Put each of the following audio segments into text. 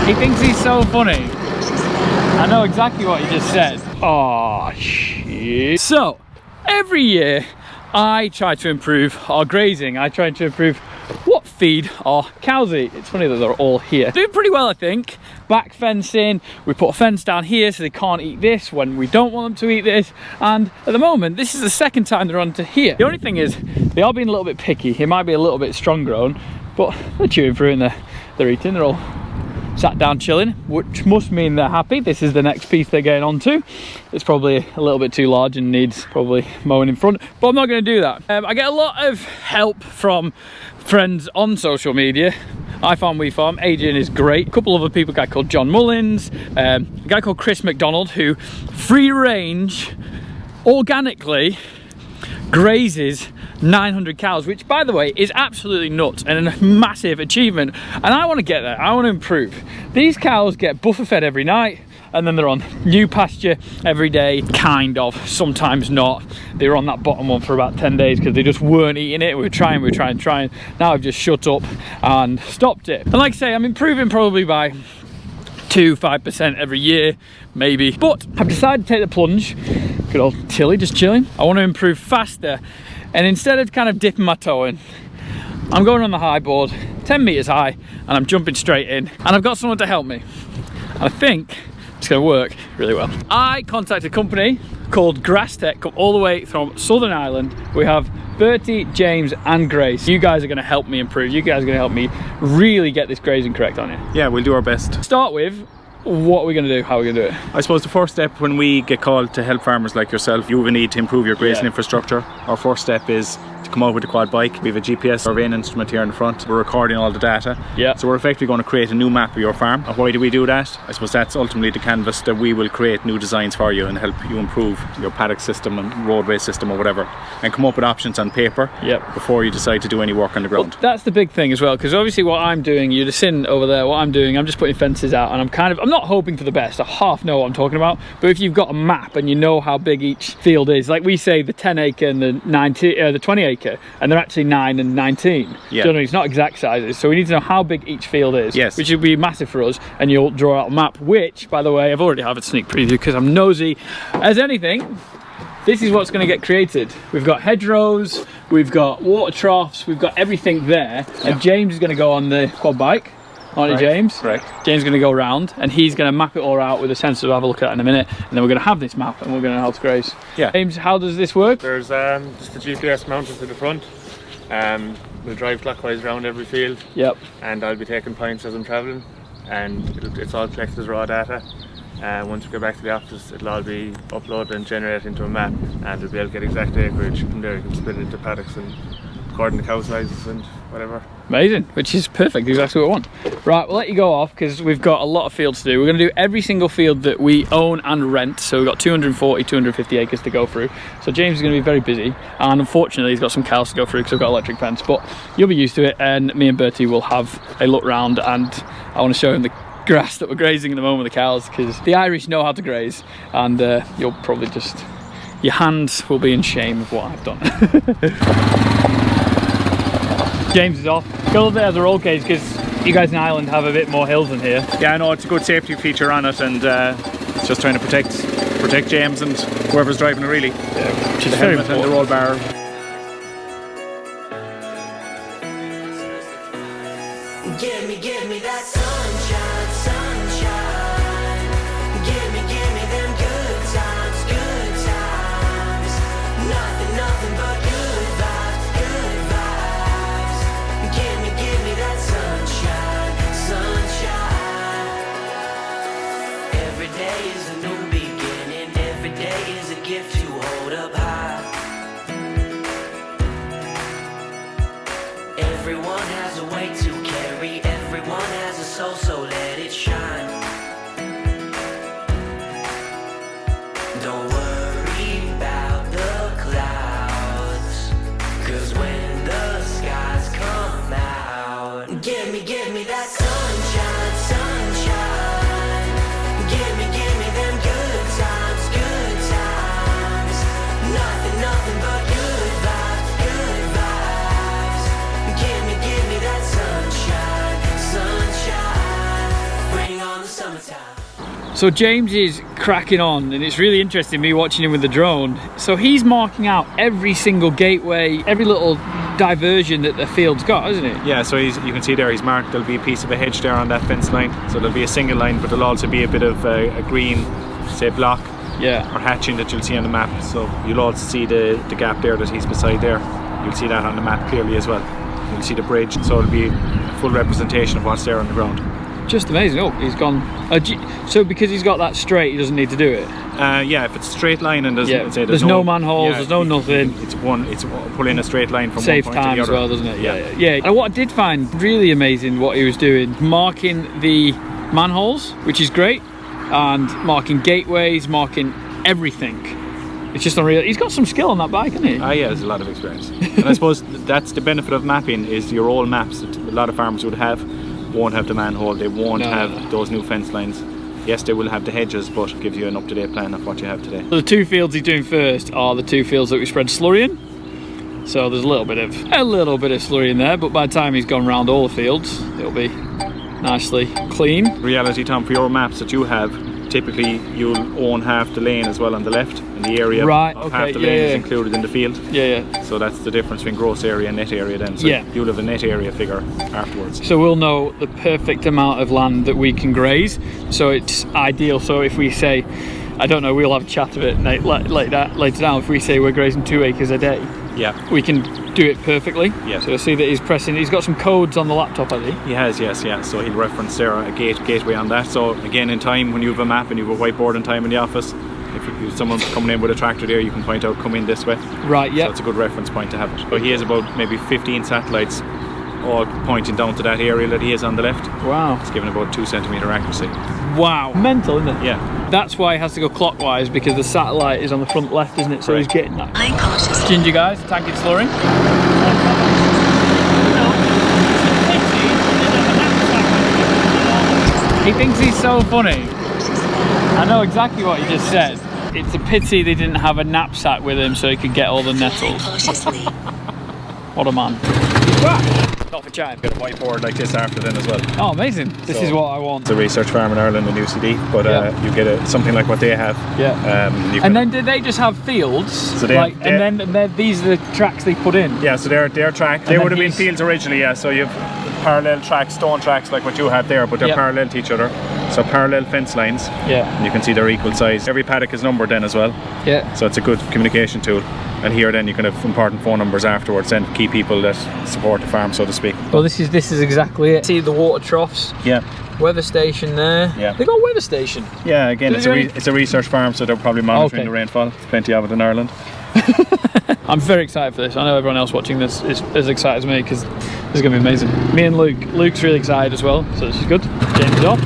He thinks he's so funny. I know exactly what he just said. Oh, shit. So, every year, I try to improve our grazing. I try to improve what feed our cows eat. It's funny that they're all here. Doing pretty well, I think. Back fencing, we put a fence down here so they can't eat this when we don't want them to eat this. And at the moment, this is the second time they're onto here. The only thing is, they are being a little bit picky. It might be a little bit strong grown, but they're chewing through and they're eating. They're all sat down chilling, which must mean they're happy. This is the next piece they're getting onto. It's probably a little bit too large and needs probably mowing in front, but I'm not going to do that. I get a lot of help from friends on social media. I Farm, We Farm, Adrian is great. A couple other people, a guy called John Mullins, a guy called Chris McDonald, who free range, organically grazes 900 cows, which by the way is absolutely nuts and a massive achievement, and I want to get there. I want to improve. These cows get buffer fed every night and then they're on new pasture every day, kind of, sometimes not. They were on that bottom one for about 10 days because they just weren't eating it. We were trying. Now I've just shut up and stopped it. And like I say, I'm improving probably by 2-5% every year, maybe, but I've decided to take the plunge. Good old Tilly, just chilling. I want to improve faster, and instead of kind of dipping my toe in, I'm going on the high board, 10 meters high, and I'm jumping straight in, and I've got someone to help me, and I think it's going to work really well. I contacted a company called GrassTec, come all the way from Southern Ireland. We have Bertie, James and Grace. You guys are going to help me improve. You guys are going to help me really get this grazing correct on you. Yeah, we'll do our best. Start with, what are we going to do? How are we going to do it? I suppose the first step when we get called to help farmers like yourself, you will need to improve your grazing infrastructure. Our first step is to come out with a quad bike. We have a GPS surveying instrument here in the front. We're recording all the data. Yeah. So we're effectively going to create a new map of your farm. And why do we do that? I suppose that's ultimately the canvas that we will create new designs for you and help you improve your paddock system and roadway system or whatever, and come up with options on paper before you decide to do any work on the ground. Well, that's the big thing as well, because obviously what I'm doing, you're just sitting over there, what I'm doing, I'm just putting fences out, and I'm not hoping for the best. I half know what I'm talking about, but if you've got a map and you know how big each field is, like we say the 10 acre and the 20 acre, and they're actually 9 and 19. Yeah. Do you know what I mean? It's not exact sizes, so we need to know how big each field is, which would be massive for us, and you'll draw out a map, which, by the way, I've already have a sneak preview because I'm nosy as anything. This is what's going to get created. We've got hedgerows, we've got water troughs, we've got everything there, and James is going to go on the quad bike. Aren't you, James? Correct. James is going to go around and he's going to map it all out with a sensor to have a look at in a minute, and then we're going to have this map and we're going to help graze. Yeah. James, how does this work? There's just the GPS mounted to the front. We'll drive clockwise around every field. Yep. And I'll be taking points as I'm travelling, and it's all collected as raw data. Once we go back to the office, it'll all be uploaded and generated into a map, and we'll be able to get exact acreage. From there you can split it into paddocks and according to cow sizes and whatever. Amazing, which is perfect, exactly what I want. Right, we'll let you go off because we've got a lot of fields to do. We're going to do every single field that we own and rent, so we've got 240, 250 acres to go through. So James is going to be very busy, and unfortunately he's got some cows to go through because I've got electric fence, but you'll be used to it, and me and Bertie will have a look round, and I want to show him the grass that we're grazing at the moment with the cows, because the Irish know how to graze, and you'll probably just, your hands will be in shame of what I've done. James is off. Go there as a roll cage because you guys in Ireland have a bit more hills than here. Yeah, I know, it's a good safety feature on it, and it's just trying to protect James and whoever's driving it really. Yeah, which is the helmet and the roll bar. Give me that sunshine, sunshine. Give me them good times, good times. Nothing but good vibes, good vibes. Give me that sunshine, sunshine. Every day is a new beginning. Every day is a gift to hold up high. Everyone has a way to carry, everyone has a soul, so let it shine. Don't worry about the clouds, 'cause when the skies come out, give me that sunshine, sunshine. Give me them good times, good times. Nothing but good vibes, good vibes. Give me that sunshine, sunshine. Bring the summertime. So James is cracking on, and it's really interesting me watching him with the drone. So he's marking out every single gateway, every little diversion that the field's got, isn't it? Yeah, so you can see there he's marked, there'll be a piece of a hedge there on that fence line, so there'll be a single line, but there'll also be a bit of a green, say, block or hatching that you'll see on the map. So you'll also see the gap there that he's beside there. You'll see that on the map clearly as well. You'll see the bridge, so it'll be a full representation of what's there on the ground. Just amazing. Oh, he's gone. So because he's got that straight, he doesn't need to do it? Yeah, if it's a straight line and there's no manholes, there's no nothing. It's pulling a straight line from Safe one point to the time other. as well, doesn't it? Yeah. And what I did find really amazing what he was doing, marking the manholes, which is great, and marking gateways, marking everything. It's just unreal. He's got some skill on that bike, hasn't he? Yeah, there's a lot of experience. And I suppose that's the benefit of mapping, is your old maps that a lot of farmers would have won't have the manhole, they won't have those new fence lines. Yes, they will have the hedges, but it gives you an up-to-date plan of what you have today. So the two fields he's doing first are the two fields that we spread slurry in. So there's a little bit of slurry in there, but by the time he's gone round all the fields, it'll be nicely clean. Reality, Tom, for your maps that you have, typically you'll own half the lane as well on the left, and the area of half the lane is included in the field. So that's the difference between gross area and net area then. So you'll have a net area figure afterwards. So we'll know the perfect amount of land that we can graze, so it's ideal. So if we say, I don't know, we'll have a chat of it later down, if we say we're grazing 2 acres a day, we can do it perfectly. So you'll see that he's got some codes on the laptop, has he? He has, yes. So he'll reference there a gateway on that. So again, in time, when you have a map and you have a whiteboard in time in the office, if someone's coming in with a tractor there, you can point out, come in this way. Right, yeah. So it's a good reference point to have it. But he has about maybe 15 satellites all pointing down to that area that he is on the left. Wow. It's given about 2 centimetre accuracy. Wow. Mental, isn't it? Yeah. That's why he has to go clockwise, because the satellite is on the front left, isn't it? So he's getting that. Ginger guys, tank it's slurring. He thinks he's so funny. I know exactly what he just said. It's a pity they didn't have a knapsack with him so he could get all the nettles. What a man. Not for chatting. Got a whiteboard like this after then as well. Oh, amazing. This is what I want. It's a research farm in Ireland, a new CD, but you get something like what they have. And then did they just have fields? So and then these are the tracks they put in? Yeah, so they're track. They would have been fields originally, so you have parallel tracks, stone tracks like what you have there, but they're parallel to each other. So parallel fence lines. And you can see they're equal size. Every paddock is numbered then as well. So it's a good communication tool. And here then you can have important phone numbers afterwards and key people that support the farm, so to speak. Well, this is exactly it. See the water troughs. Weather station there. They got a weather station. Yeah, again, it's a research farm, so they're probably monitoring the rainfall. There's plenty of it in Ireland. I'm very excited for this. I know everyone else watching this is as excited as me, because this is going to be amazing. Me and Luke's really excited as well, so this is good. James is off.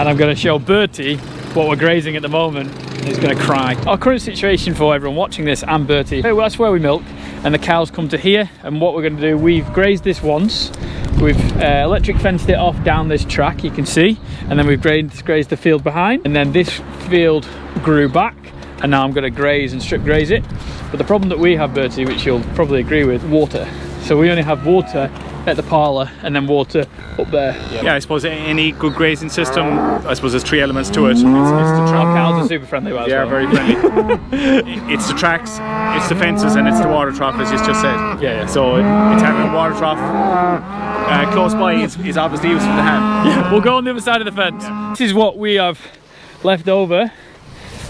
And I'm going to show Bertie what we're grazing at the moment. He's going to cry. Our current situation for everyone watching this and Bertie, well, that's where we milk, and the cows come to here. And what we're going to do, we've grazed this once. We've electric fenced it off down this track, you can see, and then we've grazed the field behind, and then this field grew back, and now I'm going to graze and strip graze it. But the problem that we have, Bertie, which you'll probably agree with, water. So we only have water at the parlour and then water up there. Yeah, I suppose any good grazing system, I suppose there's 3 elements to it. It's the Our cows are super friendly. They are very friendly. It's the tracks, it's the fences, and it's the water trough, as you just said. So it's having a water trough close by is obviously useful to have. We'll go on the other side of the fence. This is what we have left over.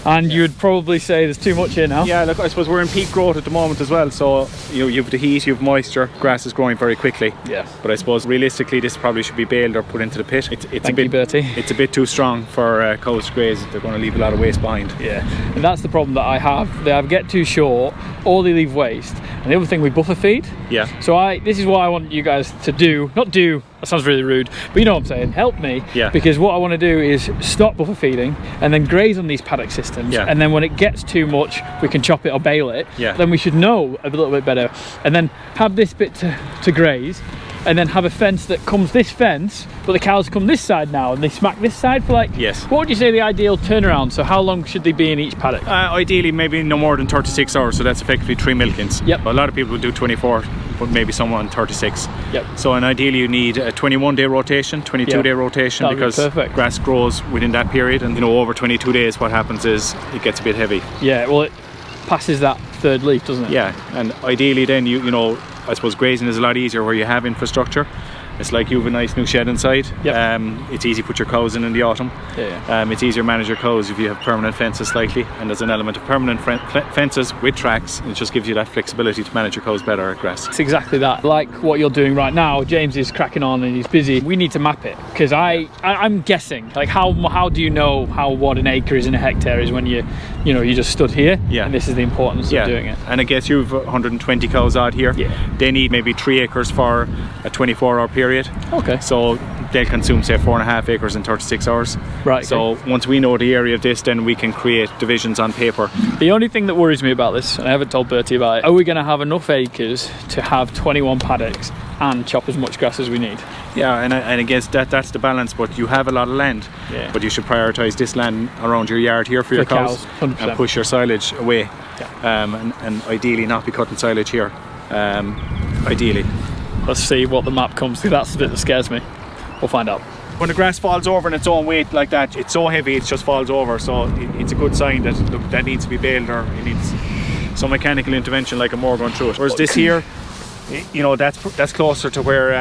And you would probably say there's too much here now. Yeah, look, I suppose we're in peak growth at the moment as well, so you have the heat, you have moisture, grass is growing very quickly. But I suppose realistically this probably should be baled or put into the pit. Thank you, Bertie. It's a bit too strong for cows to graze. They're going to leave a lot of waste behind. And that's the problem that I have. They either get too short or they leave waste. And the other thing, we buffer feed. So this is what I want you guys to do. Not do, that sounds really rude, but you know what I'm saying, help me. Because what I want to do is stop buffer feeding and then graze on these paddock systems. And then when it gets too much, we can chop it or bale it. Then we should know a little bit better. And then have this bit to graze, and then have a fence that comes this fence, but the cows come this side now and they smack this side for like, what would you say the ideal turnaround? So how long should they be in each paddock? Ideally maybe no more than 36 hours, so that's effectively 3 milkings. A lot of people would do 24 but maybe some on 36. Yep. So and ideally you need a 21-day rotation, 22-day rotation, because grass grows within that period, and you know, over 22 days what happens is it gets a bit heavy. Yeah, well it passes that third leaf, doesn't it? Yeah, and ideally then you know, I suppose grazing is a lot easier where you have infrastructure. It's like you have a nice new shed inside. Yep. It's easy to put your cows in the autumn. Yeah. It's easier to manage your cows if you have permanent fences slightly, and there's an element of permanent fences with tracks. It just gives you that flexibility to manage your cows better at grass. It's exactly that. Like what you're doing right now, James is cracking on and he's busy. We need to map it, because I'm guessing, like how do you know what an acre is in a hectare is when you just stood here. Yeah. And this is the importance of doing it. And I guess you've 120 cows out here. Yeah. They need maybe 3 acres for a 24-hour period. Okay. So they'll consume say 4.5 acres in 36 hours. Right. So once we know the area of this, then we can create divisions on paper. The only thing that worries me about this, and I haven't told Bertie about it, are we going to have enough acres to have 21 paddocks and chop as much grass as we need? Yeah, and I guess that's the balance, but you have a lot of land. Yeah. But you should prioritise this land around your yard here for your cows 100%. and push your silage away. Yeah. And ideally not be cutting silage here. Ideally. Let's see what the map comes to. That's the bit that scares me. We'll find out. When the grass falls over in its own weight like that, it's so heavy it just falls over, so it's a good sign that look, that needs to be baled, or it needs some mechanical intervention like a mower going through it. Whereas this here, you know, that's closer to where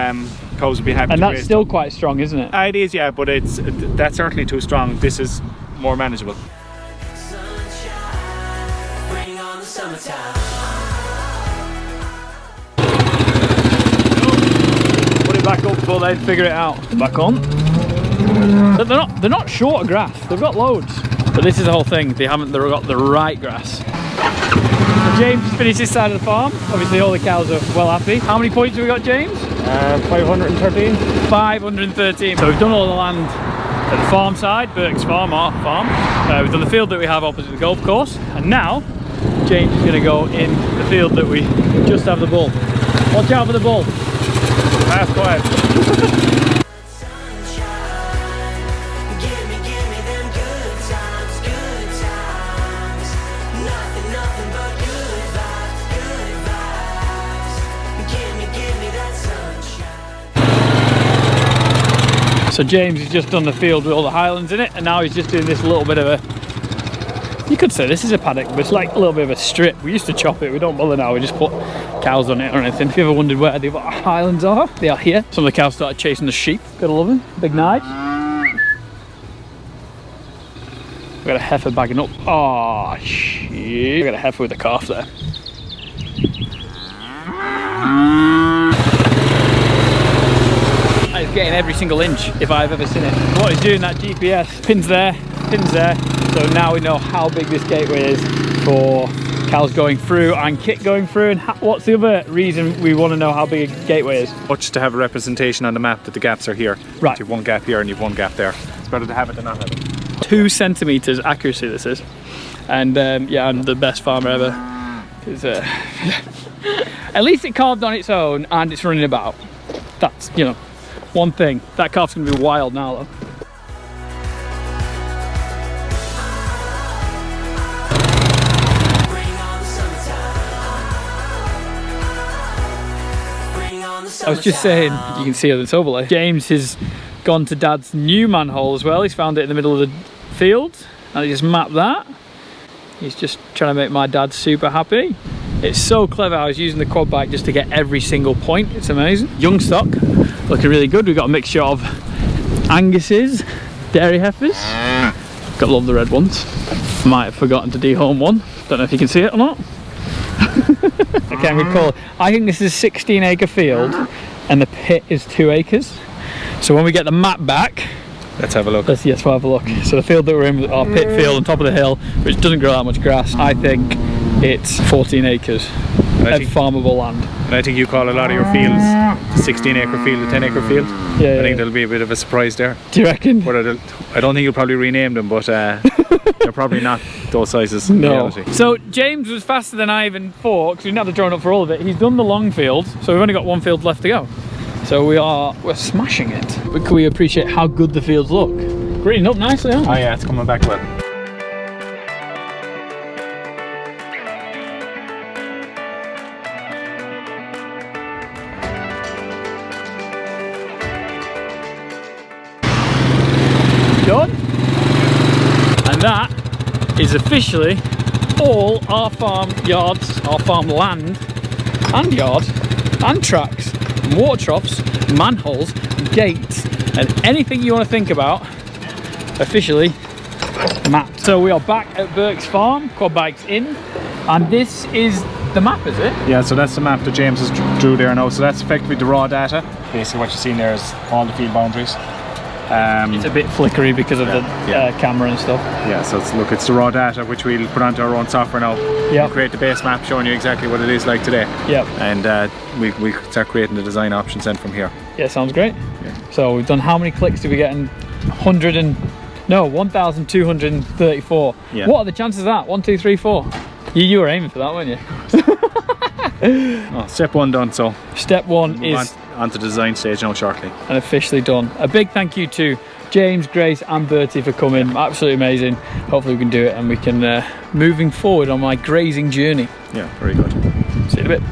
cows would be happy to graze. And that's still quite strong, isn't it? It is, yeah, but that's certainly too strong. This is more manageable. Sunshine, bring on the summertime. Put it back up before they figure it out. Back on. But they're not short of grass. They've got loads. But this is the whole thing. They've got the right grass. So James finished this side of the farm. Obviously all the cows are well happy. How many points have we got, James? 513. 513. So we've done all the land at the farm side, Birks Farm, our farm. We've done the field that we have opposite the golf course. And now James is going to go in the field that we just have the bull. Watch out for the bull. That's quiet. Sunshine, give me them good times, good times. Nothing but good vibes. Give me that sunshine. So James has just done the field with all the highlands in it, and now he's just doing this little bit of a, you could say this is a paddock, but it's like a little bit of a strip. We used to chop it, we don't bother now, we just put cows on it or anything. If you ever wondered where the highlands are, they are here. Some of the cows started chasing the sheep, gotta love them. Big night. We got a heifer bagging up. Oh shit. We got a heifer with a calf there. It's getting every single inch if I've ever seen it. What he's doing, that GPS, pins there, pins there. So now we know how big this gateway is for cows going through and kit going through. And what's the other reason we want to know how big a gateway is? Much to have a representation on the map that the gaps are here. Right. You have one gap here and you have one gap there. It's better to have it than not have it. 2 centimeters accuracy this is. And yeah, I'm the best farmer ever. 'Cause, at least it calved on its own and it's running about. That's, you know, one thing. That calf's gonna be wild now though. I was just saying, you can see on this overlay, James has gone to Dad's new manhole as well. He's found it in the middle of the field and he just mapped that. He's just trying to make my dad super happy. It's so clever. I was using the quad bike just to get every single point. It's amazing. Young stock, looking really good. We've got a mixture of Angus's, dairy heifers. Got love the red ones. Might have forgotten to dehome one. Don't know if you can see it or not. I can't recall. I think this is a 16-acre field and the pit is 2 acres. So when we get the map back, let's have a look. Yes, we'll have a look. So the field that we're in, our pit field on top of the hill, which doesn't grow that much grass, I think it's 14 acres of farmable land. And I think you call a lot of your fields a 16-acre field, a 10-acre field. Yeah, I think there'll be a bit of a surprise there. Do you reckon? But I don't think you'll probably rename them, but they're probably not those sizes in reality. So James was faster than I even thought, because we didn't have to drone up for all of it. He's done the long field, so we've only got 1 field left to go. So we're smashing it. But can we appreciate how good the fields look? Greening up nicely, aren't they? Oh yeah, it's coming back well. done. And that is officially all our farm yards, our farm land and yard and tracks, and water troughs, manholes, gates, and anything you want to think about officially mapped. So we are back at Birks Farm, quad bikes in, and this is the map, is it? Yeah, so that's the map that James has drew there now. So that's effectively the raw data. Basically what you're seeing there is all the field boundaries. It's a bit flickery because of the camera and stuff. Yeah, so it's the raw data which we'll put onto our own software now. Yeah. We'll create the base map showing you exactly what it is like today. Yep. And we start creating the design options then from here. Yeah, sounds great. Yeah. So we've done, how many clicks did we get in? 1,234. Yeah. What are the chances of that? 1, 2, 3, 4. You were aiming for that, weren't you? Oh, step one done, so step one is on to the design stage now shortly. And officially done. A big thank you to James, Grace and Bertie for coming. Absolutely amazing. Hopefully we can do it and we can moving forward on my grazing journey. Yeah, very good. See you in a bit.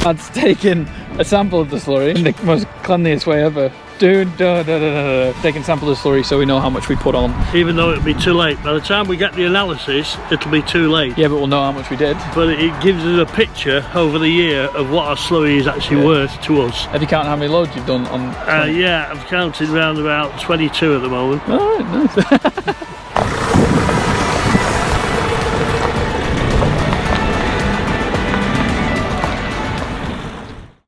Dad's taken a sample of the slurry in the most cleanliest way ever. Taking a sample of the slurry so we know how much we put on. Even though it'll be too late. By the time we get the analysis, it'll be too late. Yeah, but we'll know how much we did. But it gives us a picture over the year of what our slurry is actually worth to us. Have you counted how many loads you've done on? Yeah, I've counted around about 22 at the moment. Alright, nice.